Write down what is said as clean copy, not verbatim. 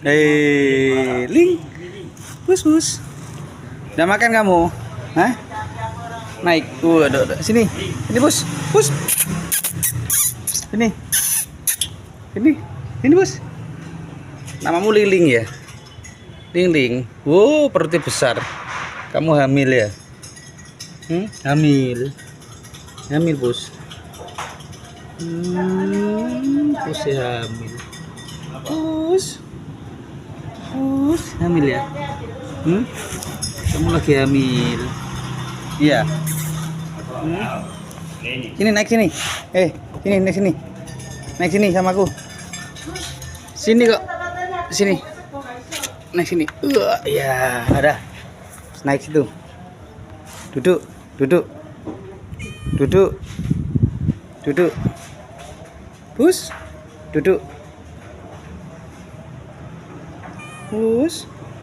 Ling, bus bus. Udah makan kamu? Hah? Naik. Sini, ini bus, bus. Ini bus. Namamu Liling ya? Ling. Wow, perutnya besar. Kamu hamil ya? Hamil bos. Bos ya hamil. Bos hamil ya? Kamu lagi hamil? Iya. Sini naik sini. Sini naik sini. Naik sini sama aku. Sini kok. Sini. Naik sini. Ya, ada. Naik situ. Duduk. Bus. Duduk. Bus.